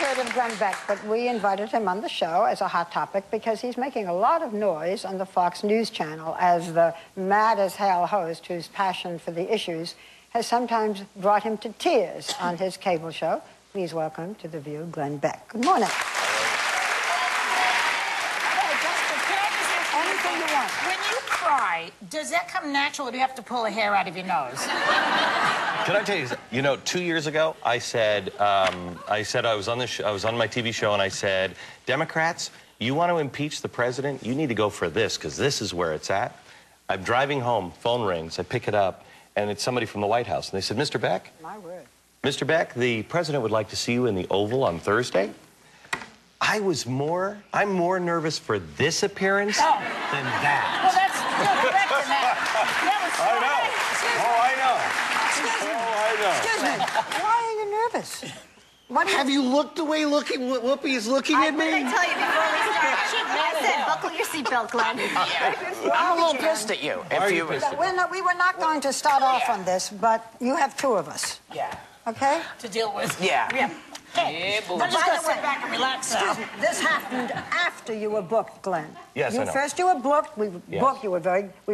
heard of Glenn Beck, but we invited him on the show as a hot topic because he's making a lot of noise on the Fox News channel as the mad-as-hell host whose passion for the issues has sometimes brought him to tears on his cable show. Please welcome to The View, Glenn Beck. Good morning. Anything you want. When you cry, does that come natural or do you have to pull a hair out of your nose? Can I tell you, 2 years ago, I said I was on my TV show, and I said, Democrats, you want to impeach the president? You need to go for this, because this is where it's at. I'm driving home, phone rings, I pick it up, and it's somebody from the White House. And they said, Mr. Beck? My word. Mr. Beck, the president would like to see you in the Oval on Thursday. I'm more nervous for this appearance than that. Well, that's correct in that. I know. Oh, I know. Excuse me. Why are you nervous? Have you looked the way Whoopi is looking at me? What did I tell you before we started? I said, buckle your seatbelt, Glenn. I'm a little pissed at you. We were not going to start off on this, but you have two of us. Yeah. Okay? To deal with. Yeah. Hey, I'm just going to sit back and relax now. Excuse me, this happened after you were booked, Glenn. Yes, I know. First you were booked, we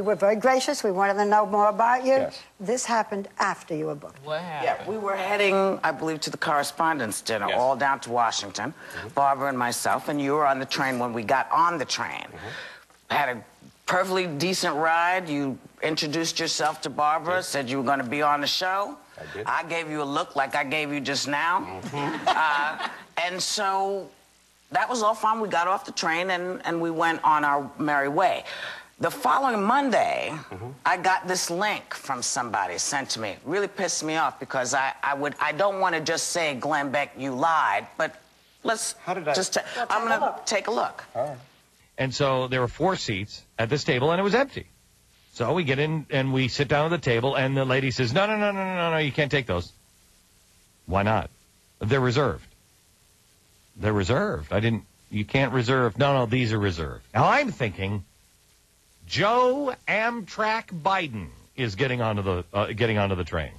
were very gracious, we wanted to know more about you. Yes. This happened after you were booked. Wow. Yeah, we were heading, I believe, to the correspondence dinner, all down to Washington, Barbara and myself, and you were on the train when we got on the train. Had a perfectly decent ride. You introduced yourself to Barbara, said you were going to be on the show. I did. I gave you a look like I gave you just now. And so that was all fun. We got off the train and we went on our merry way. The following Monday, I got this link from somebody sent to me. It really pissed me off because I don't want to just say, Glenn Beck, you lied, but let's I'm going to take a look. All right. And so there were 4 seats at this table, and it was empty. So we get in, and we sit down at the table, and the lady says, no, you can't take those. Why not? They're reserved. They're reserved. You can't reserve. No, these are reserved. Now, I'm thinking Joe Amtrak Biden is getting onto the train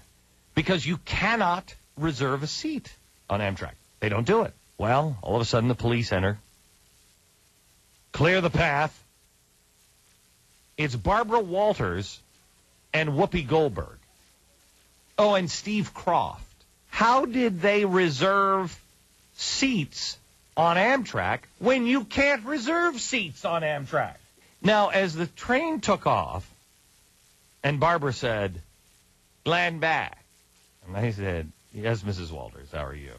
because you cannot reserve a seat on Amtrak. They don't do it. Well, all of a sudden, the police enter. Clear the path. It's Barbara Walters and Whoopi Goldberg. Oh, and Steve Kroft. How did they reserve seats on Amtrak when you can't reserve seats on Amtrak? Now, as the train took off, and Barbara said, Glenn Beck. And I said, yes, Mrs. Walters, how are you?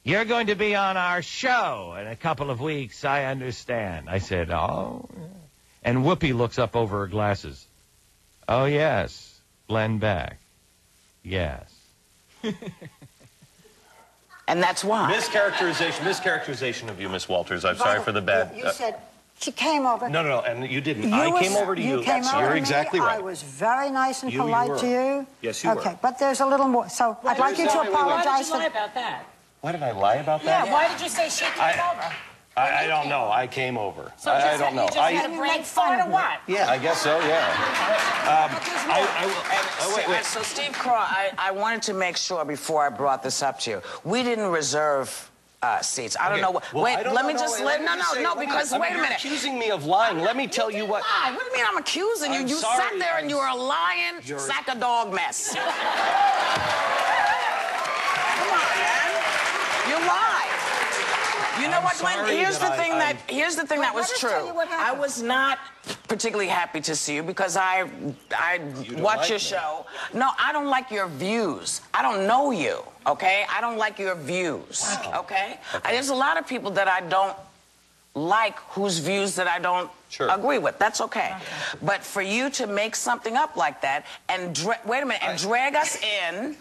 You're going to be on our show in a couple of weeks, I understand. I said, oh. And Whoopi looks up over her glasses. Oh, yes, Glenn Beck. Yes. And that's why. Mischaracterization of you, Miss Walters. I'm sorry for the bad... You said she came over. No, and you didn't. I came over to you. You're exactly right. I was very nice and polite to you. Yes, you were. Okay, but there's a little more. So I'd like you to apologize. Why did you lie about that? Why did I lie about that? Yeah, why did you say she came over? I don't know. I came over. So I don't know. You just had a brain fart or what? Yeah, I guess so, yeah. Wait. So, Steve Crow, I wanted to make sure before I brought this up to you, we didn't reserve seats. I don't know what. Well, wait, let me just because wait a minute. You're accusing me of lying. Let me tell you what. Lie. What do you mean I'm accusing you? You sat there and you were a lying sack of dog mess. Come on, man. You lied. You know what, Glenn? Here's the thing that was true. I was not particularly happy to see you because I watch your show. No, I don't like your views. I don't know you, okay? I don't like your views, okay? There's a lot of people that I don't like whose views that I don't agree with. That's okay. But for you to make something up like that and drag us in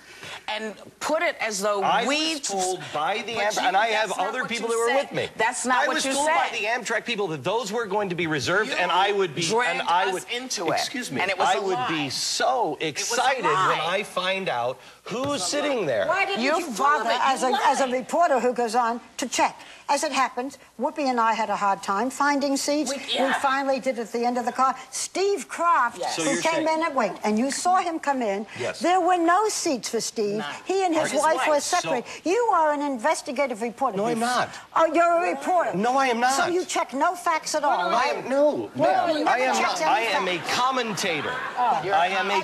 and put it as though I was told by the Amtrak, and I have other people that were with me. That's not what you said. I was told by the Amtrak people that those were going to be reserved, and I would be. Us into it. Excuse me. And it was I would be so excited when I find out Who's sitting there? Why didn't Your you bother father, as a reporter who goes on to check? As it happens, Whoopi and I had a hard time finding seats. We finally did at the end of the car. Steve Croft, who came in and and you saw him come in. Yes. There were no seats for Steve. None. He and his wife were separated. So, you are an investigative reporter. No, I'm not. Oh, you're a reporter. No, I am not. So you check no facts at all, right? No, ma'am. I am a commentator. I am a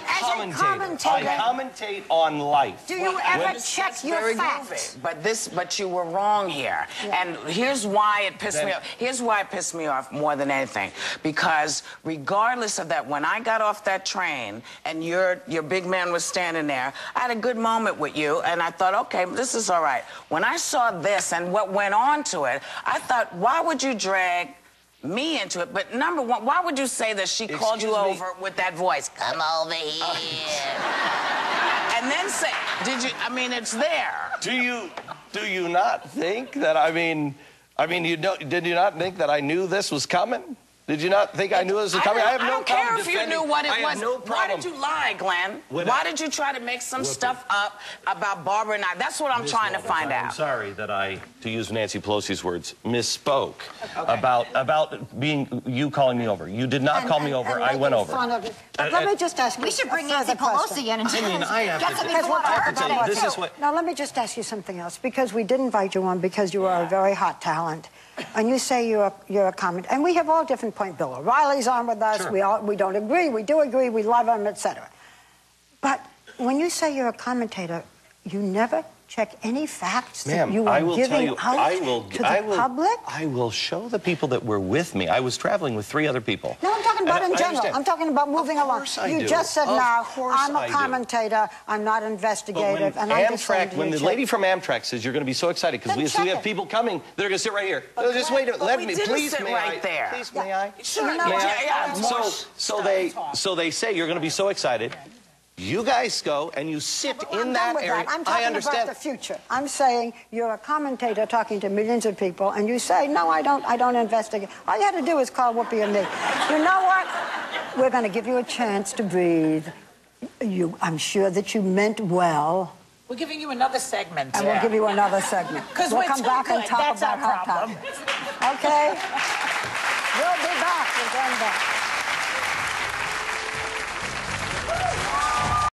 commentator. I commentate on life. Do you ever check your facts? But you were wrong here. And here's why it pissed me off. Here's why it pissed me off more than anything. Because regardless of that, when I got off that train and your big man was standing there, I had a good moment with you, and I thought, okay, this is all right. When I saw this and what went on to it, I thought, why would you drag me into it? But number one, why would you say that she called you over with that voice? Come over here. And then say, I mean, it's there. Do you not think that, did you not think that I knew this was coming? Did you not think I knew this was coming? I have no problem care if defending. you knew what it was. No Why did you lie, Glenn? Why did you try to make some stuff up about Barbara and I? That's what I'm trying to find out. I'm sorry that I, to use Nancy Pelosi's words, misspoke about you calling me over. You did not call me over. I went over. Let me just ask you. We should bring Nancy Pelosi in and I have to tell you, this is what... Now, let me just ask you something else, because we did invite you on because you are a very hot talent. And you say you're a comment, and we have all different points. Bill O'Reilly's on with us. Sure. We don't agree. We do agree. We love him, etc. But when you say you're a commentator, you never check any facts that you are giving out to the public? I will show the people that were with me. I was traveling with 3 other people. No, I'm talking about in general. I'm talking about moving along. You just said now, I'm a commentator, I'm not investigative, and I'm just saying when the lady from Amtrak says you're going to be so excited because we have people coming, they're going to sit right here. Just wait a minute. Let me, please, may I? Please, may I? Sure. So they say you're going to be so excited. You guys go and you sit in that area. I'm talking about the future. I'm saying you're a commentator talking to millions of people, and you say, no, I don't investigate. All you had to do is call Whoopi and me. You know what? We're going to give you a chance to breathe. I'm sure that you meant well. We're giving you another segment. And we'll give you another segment. Because we'll come back and talk about hot topics. Okay? We'll be back with Glenn Beck.